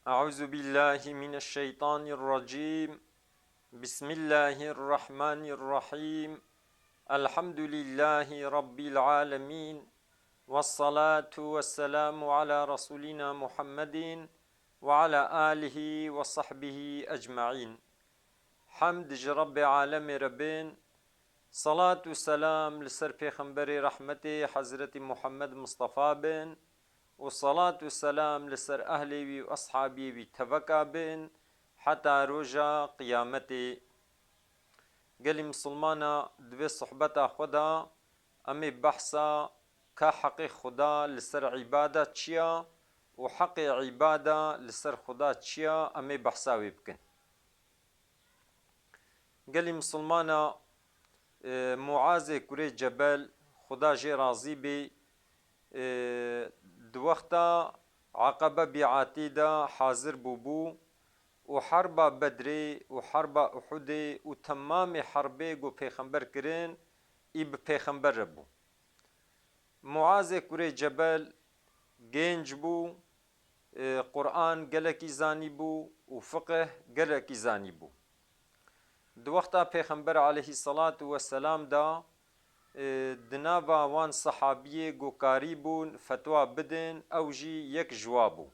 أعوذ بالله من الشيطان الرجيم. بسم الله الرحمن الرحيم. الحمد لله رب العالمين، والصلاة والسلام على رسولنا محمد وعلى آله وصحبه أجمعين. حمد رب عالم ربين، صلاة والسلام لسر پیغمبر رحمة حضرت محمد مصطفى بن، والصلاة والسلام لسر أهلي وأصحابي وتبكى بن حتى رجا قيامتي. قال مسلمانا دوي صحبتا خدا أمي بحثا كحق خدا لسر عبادة چيا وحق عبادة لسر خدا چيا أمي بحثا ويبكن. قال مسلمانا معاذ كوري جبل خدا جي راضي بي دوقتا عقبة بيعاتي دا حاضر بوبو وحرب بدري وحرب أحد وتمام حربي جو پیغمبر کرن إب پیغمبر ربو. معاذ كوري جبل گنج بو، قرآن گلکی زانی بو وفقه گلکی زانی بو. دوقتا پیغمبر عليه الصلاة والسلام دا دناوا وان صحابیه گو کاری بون فتوا بدن او جی یک جوابو.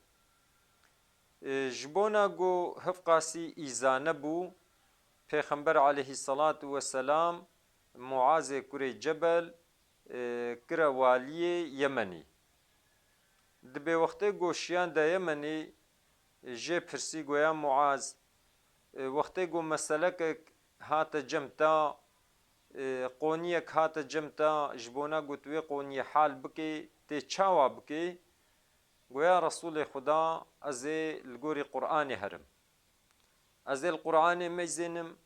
جبونا گو هفقاسی ایزانه بو پیغمبر علیه الصلاة والسلام معاذ کوری جبل کرا والی یمنی. دبی وقتی گوشیان دا یمنی جه پرسی گویا معاذ وقتی گو مسلک هات جمتا قونیک هات جمتا جبونا گوتوی قونی حال بکی تی چاوا بکی گویا رسول خدا ازی لگوری قرآن هرم، ازی القرآن میزنم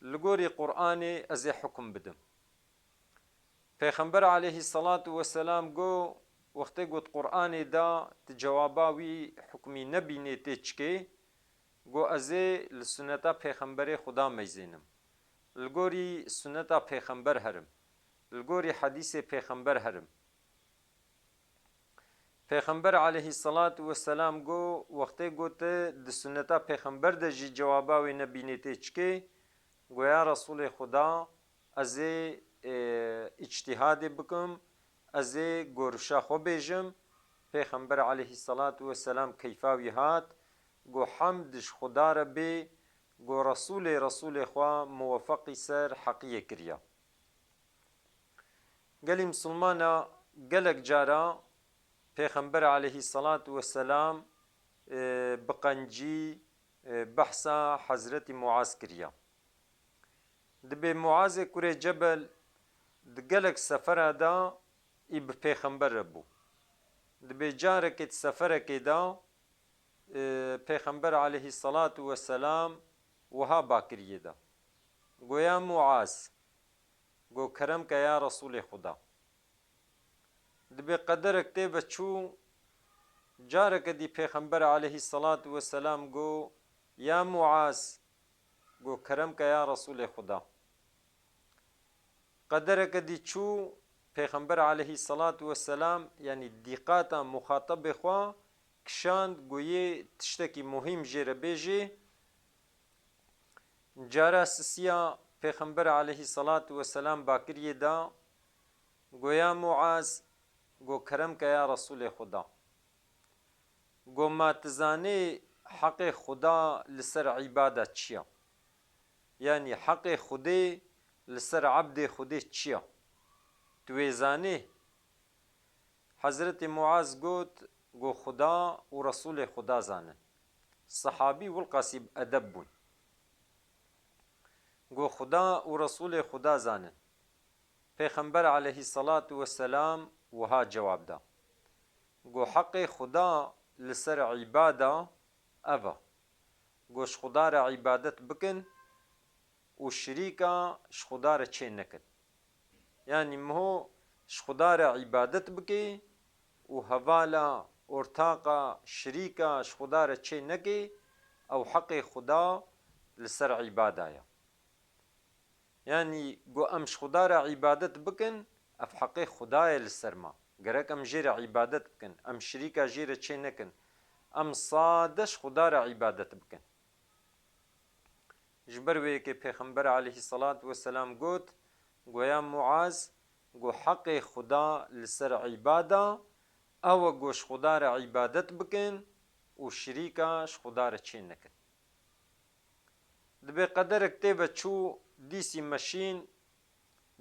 لگوری قرآن ازی حکم بدم. پیغمبر علیه الصلاة والسلام گو وقتی گوت قرآن دا تجواباوی حکمی نبینی تی چکی گو ازی لسنتا پیغمبر خدا میزنم، لگوری سنتا پیغمبر هرم، لگوری حدیث پیغمبر هرم. پیغمبر علیه الصلاة والسلام گو وقتی گوت د سنتا پیغمبر د جی جواباوی نبینیتی چکی گویا رسول خدا از اجتهاد بکم، از گورشا خو بیجم. پیغمبر علیه الصلاة والسلام کیفاوی هات گو حمدش خدا ربی گو رسول خوا موفقی سر حقیه کریا. گلی مسلمانا گلک جارا پیغمبر علیه الصلاة والسلام بقنجی بحثا حضرت معاذ کریا. دبی معاذ کوری جبل دگلک سفر دا ایب پیغمبر ربو. دبی جارکت سفرک دا پیغمبر علیه الصلاة والسلام وها باکریه دا گویا معاذ گو کرم که یا رسول خدا. دبی قدرک تی بچو جارك دي پیغمبر عليه الصلاة والسلام گو يا معاذ گو کرمك يا رسول خدا. قدرك دي چو پیغمبر عليه الصلاة والسلام يعني دقاتا مخاطب خوا کشاند گویه تشتکی مهم جيره بيجي جارا سسيا پیغمبر عليه الصلاة والسلام باكريه دا گو يا معاذ گو کرمك يا رسول خدا. گو ما تزانی حق خدا لسر عبادت چیا، یعنی حق خدا لسر عبد خدا چیا تویزانی. حضرت معاذ گوت گو خدا و رسول خدا زانن. صحابی والقاسب ادب بون گو خدا و رسول خدا زانن. پیغمبر علیه الصلاة والسلام وها جواب دا گو حق خدا لسر عبادة أفا گوش خدا را عبادت بکن و شریکا خدا را چه نکن. یعنی مهو خدا را عبادت بکی و حوالا ارتاقا شریکا خدا را چه نکی او حق خدا لسر عبادة. یعنی گو امش خدا را عبادت بکن اف حق خدا لسر ما گرک ام جیر عبادت بکن ام شریکا جیر چه نکن ام صادش خدا را عیبادت بکن. جبر وی که پیغمبر علیه الصلاة والسلام گوت گویا معاذ گو حق خدا لسر عیبادا او گوش خدا را عیبادت بکن و شریکاش خدا را چین نکن. دبی قدر کتیبه چو دیسی مشین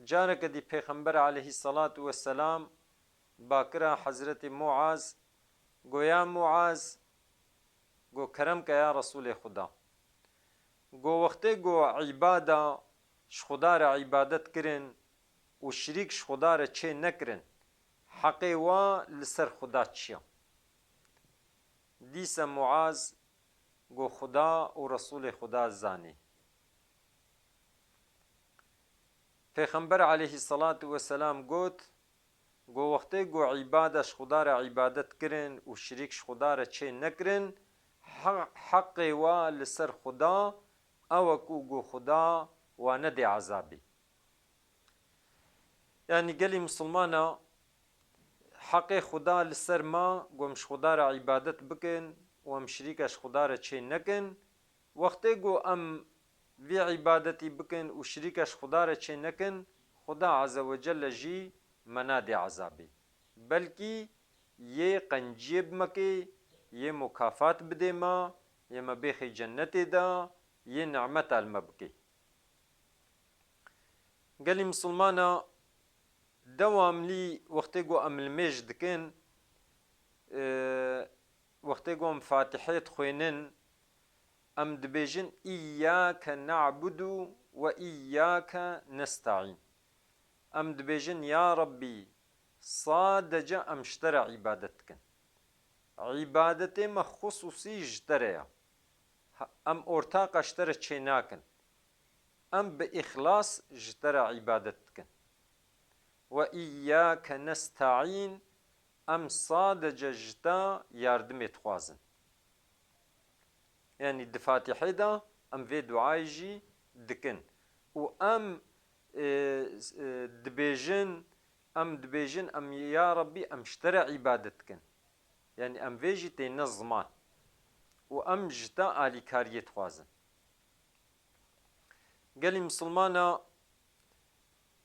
جارك دي پیغمبر عليه الصلاة والسلام باكرا حضرت معاذ گو يا معاذ گو کرم که یا رسول خدا گو وقتی گو عباده خدا را عبادت کرن و شریک خدا را چه نکرن حقی وا لسر خدا چیا دیس معاذ گو خدا و رسول خدا زانی. پیغمبر علیه الصلاة والسلام گوت گو وقتی گو عبادش خدا را عبادت کرن و شریکش خدا را چه نکرن حق و لسر خدا او کو گو خدا و ندی عذابی. یعنی گلی مسلمانا حق خدا لسر ما گومش خدا را عبادت بکن و ام شریکش خدا را چه نکن وقتی گو ام وی عبادتی بکن و شریکش خدا را چه نکن خدا عز و جل جی منادی عذابی بلکی یہ قنجیب مکے یہ مکافات بده ما یہ مبیخ جنت دا یہ نعمت المبکی. گلی مسلمانا دوام لی وقتی گو عمل میج دکن وقتی گو ام فاتحیت خوینن ام دبیجن ایاک نعبد و ایاک نستعین ام دبیجن یا ربی صادجا ام اشترى عبادتكن عبادتي ما خصوصي اشتريها ام ارتاق اشترى چيناكن ام بإخلاص اشترى عبادتكن وإياك نستعين ام صادجا جتا ياردم تخوازن. يعني دفاتحي دا ام في دعايجي دكن و ام دبيجن ام يا ربي ام اشترى عبادتكن يعني ام فيجي تنظمان و ام جتا آلي كاريت خوازن. قالي مسلمانا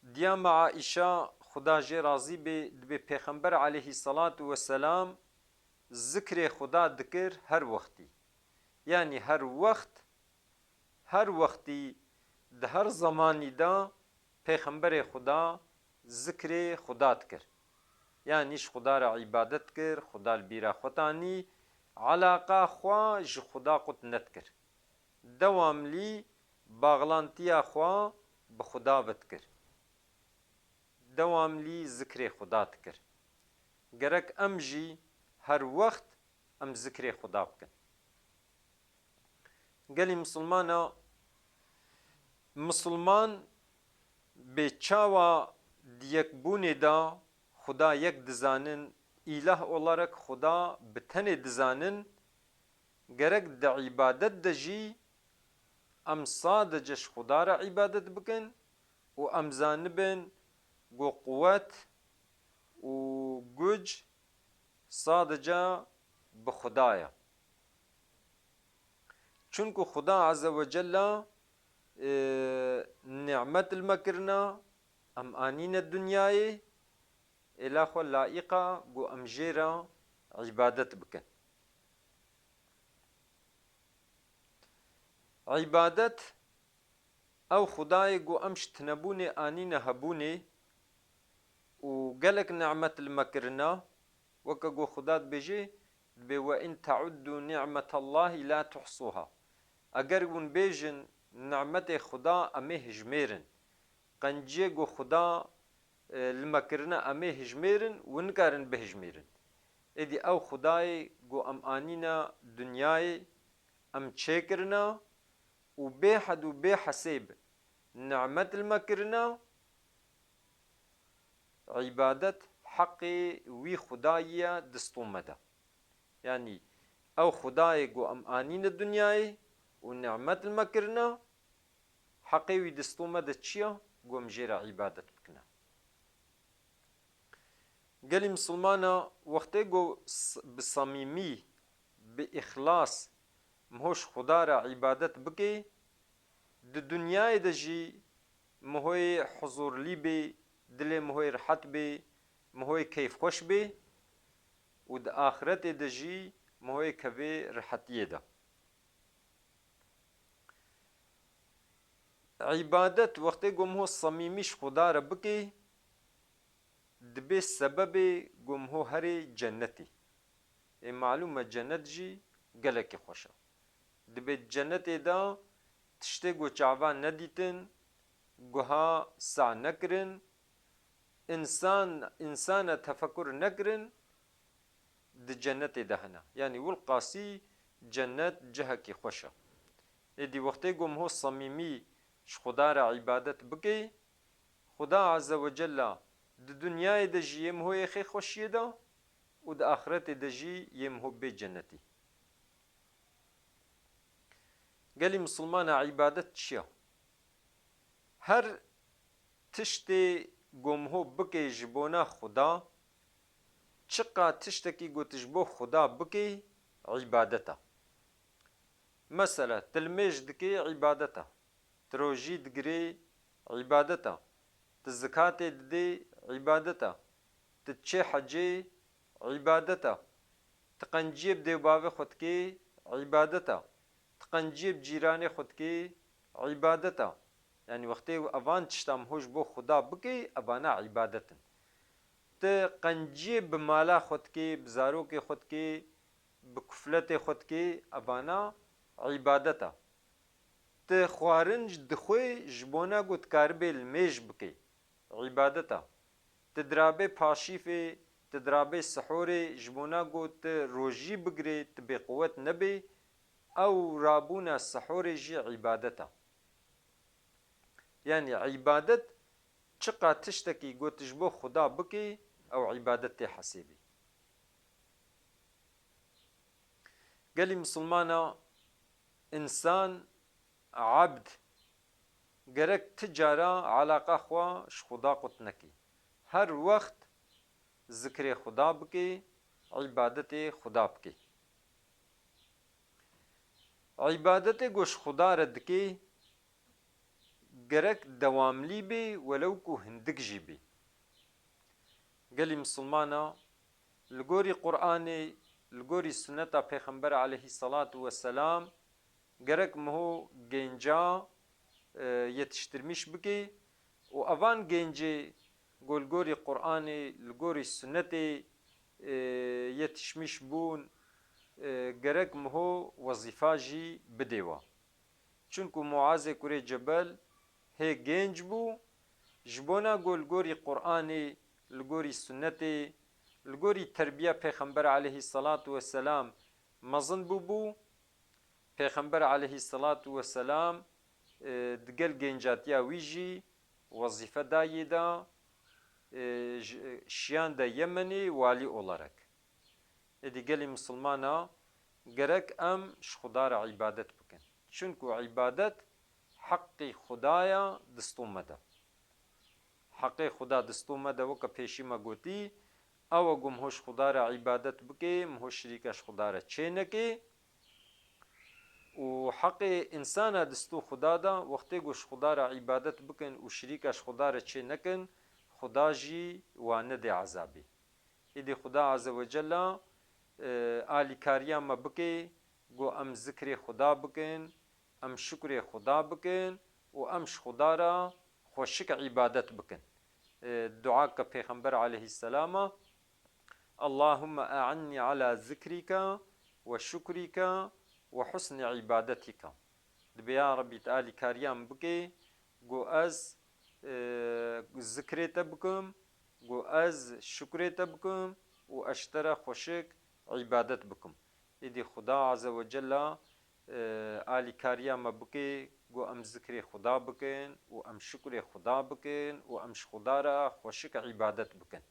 ديام عائشة خدا جي راضي بي پیغمبر عليه الصلاة والسلام ذكر خدا ذكر هر وقتي يعني هر وقتي ده هر زماني دا پیغمبر خدا ذکر خدا کر یعنی خدا را عبادت کر خدا البیرا خطانی علاقه خوا ج خدا قط نت کر دوام لی باغلانتیا خوا بخدا بد کر دوام لی ذکر خدا کر گرک ام جی هر وقت ام ذکر خدا بکن. گلی مسلمان به چاوا دیک بونه دا خدا یک دزانن اله olarak خدا بتنه دزانن gerek de ibadet de jî em sadece خدا را ibadet bikin û em zanibin gu kuvvet û güc sadece bi خدا ye. Çünkü خدا عز ve celle نعمت المكرنا ام آنین الدنیای الاخو لائقا گو ام جیرا عبادت بکن. عبادت او خدای گو امش تنبوني آنین هبوني و قالك نعمت المكرنا وكا گو خدات بيجي بي وإن تعدوا نعمة الله لا تحصوها اگر گون بيجن نعمت خدا امه هجميرن قنجي گو خدا المكرنا امه هجميرن ونكارن بهجميرن ادي او خداي گو ام آنينا دنياي ام چيكرنا و بحد و بحسيب نعمت المكرنا عبادت حقي وي خدايا دستومدا يعني او خداي گو ام آنينا دنياي و نعمت المكرنا حقي وي دستومدا چيا گو ام جيرا عبادت بكنا. گلی مسلمانا وقتی گو بصمیمی bi îxlas mihoş Xuda re îbadet bike, di dunyayê de jî mihoyê huzurlî bê, dilê mihoyê rihet bê, mihoyê keyfxweş bê û di axîretê de jî mihoyê kevê rihetiyê de. عیبادت وقتی گمهو صمیمیش خدا را بکی دبی سبب گمهو هری جنتی. معلومه جنت جی گلکی خوشه. دبی جنت دا تشتی گو چاوا ندیتن، گوها سا نکرن، انسان تفکر نکرن د جنت ده هنه. یعنی والقاسی جنت جهکی خوشه. ایدی وقتی گمهو صمیمی خدا را عبادت بکی، خدا عز و جل د دنیای د جی مهوی خی خوشی دا و د آخرت د جی مهو بی جنتی. گلی مسلمان عبادت چیه؟ هر تشتی گمهو بکی جبونا خدا، چقا تشتکی گو تجبو خدا بکی عبادتا. مثلا تلمیج دکی عبادتا، تروجی دگری عبادتا، تزکات ددی عبادتا، تچه حجی عبادتا، تقنجیب دیوباوی خود کی عبادتا، تقنجیب جیران خود کی عبادتا. یعنی وقتی اوان تشتم هوش بو خدا بکی ابانا عبادتا. تقنجیب بمالا خود کی، بزاروک خود کی، بکفلت خود کی ابانا عبادتا. خوارنج دخوی جبونا گوت کاربیل میج بکی عبادتا. تدرابه پاشیفه، تدرابه سحوره جبونا گوت روجی بگری تبی قوت نبی او رابونا سحوره جی عبادتا. یعنی عبادت چقا تشتکی گوت جبو خدا بکی او عبادت حسیبی. گلی مسلمانا انسان عبد گرک تجارا علاقه خوا خدا قط نکی. هر وقت ذکر خدا بکی، عبادت خدا بکی. عبادت گوش خدا ردکی گرک دواملی بی ولو کو هندک جی بی. گلی مسلمانا لگوری قرآن، لگوری سنت پیغمبر علیه الصلاة والسلام gerek muhu genca yetiştirmiş biki o avan genci golgori Kur'an'ı golgori sünneti yetişmiş bun gerek muhu vazifaji bedeva. Çünkü Muazze kure Cebel he genç bu jbona golgori Kur'an'ı golgori sünneti golgori terbiye Peygamber aleyhissalatu vesselam mazın bu Peygamber aleyhissalatu vesselam digel gencatiya wî jî wazife dayê da şiyan da Yemenê walî olarak. Êdî gelê Müslümana gerek em ji Xuda re îbadet bikin. Çünkü îbadet heqqê Xudaya distû me de. Heqqê Xuda distû me de weke pêşî me gotî ew gum ji Xuda re îbadet bikê, miho şerîka ji Xuda re çê nekê. و حق انسان دستو خدا دا وقتی گوش خدا را عبادت بکن و شریکش خدا را چه نکن خدا جی وانه دی عذابی. ایدی خدا عز و جل آلی کاریا ما بکی گو ام ذکر خدا بکن، ام شکر خدا بکن و امش خدا را خوشک عبادت بکن. دعا که پیغمبر علیه السلام اللهم اعنی على ذکرک و شکرک وحسن عبادتك. دبي يا ربي تعالي كاريام بكي جو از ذكرت بكم جو از شكرت بكم واشترى خوشك عبادت بكم. إدي خدا عز وجل آلي كاريام بكي جو ام ذكر خدا بكن وام شكر خدا بكن وامش خدا را خوشك عبادت بكن.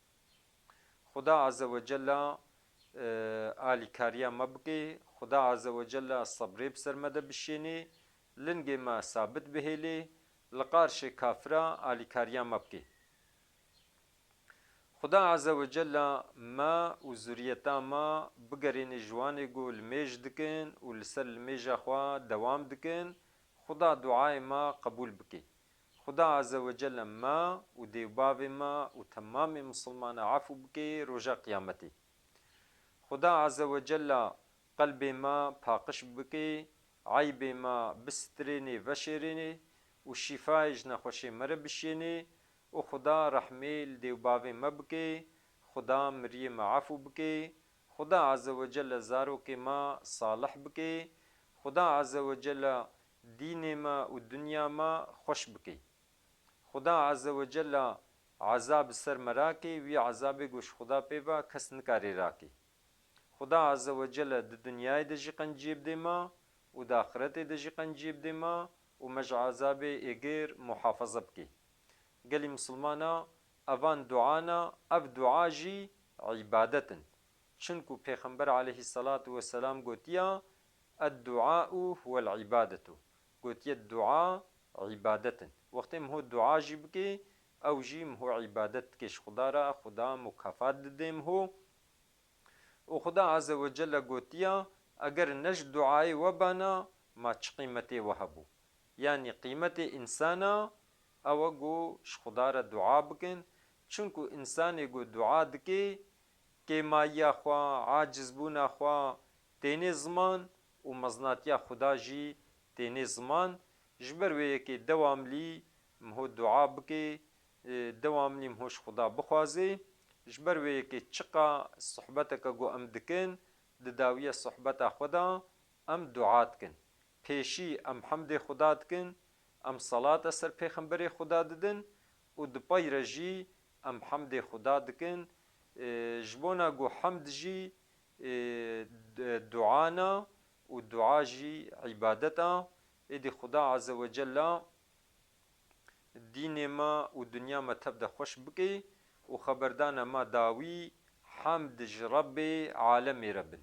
خدا عز وجل آلی کاریا مبکی خدا عز و جل صبری بسر مده بشینی لنگی ما ثابت بهیلی لقارش کافرا آلی کاریا مبکی. خدا عز وجل ما و ذریتا ما بگرین جوانی گو لمیج دکن و لسر لمیج خوا دوام دکن خدا دعای ما قبول بکی خدا عز وجل ما و دیوباب ما و تمام مسلمان عفو بکی روژا قیامتی خدا عز وجل قلب ما پاقش بکی عیب ما بسترینی وشرینی و شفایج نخوشی مر بشینی و خدا رحمیل دیوباوی مبکی خدا مریم عفو بکی خدا عز وجل زارو که ما صالح بکی خدا عز وجل دین ما و دنیا ما خوش بکی خدا عز وجل عذاب سر مراکی وی عذاب گوش خدا پیوا کس نکاری راکی خدا عز وجل د دنیای د جقنجیب دیما و د آخرت د جقنجیب دیما و مج عذاب ایگیر محافظه بکی گلی مسلمانا اوان دعانا اف دعا جی عبادتن چنکو پیغمبر علیه الصلاة والسلام گوتیا الدعاء هو العبادة گوتیا الدعاء عبادتن وقتی مهو دعا جی بکی او جی مهو عبادت کش خدا را خدا مکافات دیم هو و خدا عز وجل گوتیا اگر نش دعای وبانا ما چ قیمت وهبو یعنی قیمت انسانا او گو خدا را دعا بکن چونکو انسان گو دعا دکی که مایا خوا عاجز بونا خوا تینی زمان و مزناتیا خدا جی تینی زمان جبر وی که دوام لی مهو دعا بکی دوام لی مهوش خدا بخوازی جبر وی که چقا صحبتک گو ام دکن دداویه صحبت خدا ام دعات کن پیشی ام حمد خدا دکن ام صلاة سر پیغمبر خدا ددن و دپای رجی ام حمد خدا دکن جبونا گو حمد جی دعانا و دعا جی عبادتا ایدی خدا عز وجل دین ما و دنیا ما تبدا خوش بکی و خبردان ما داوی حمد رب عالم ربن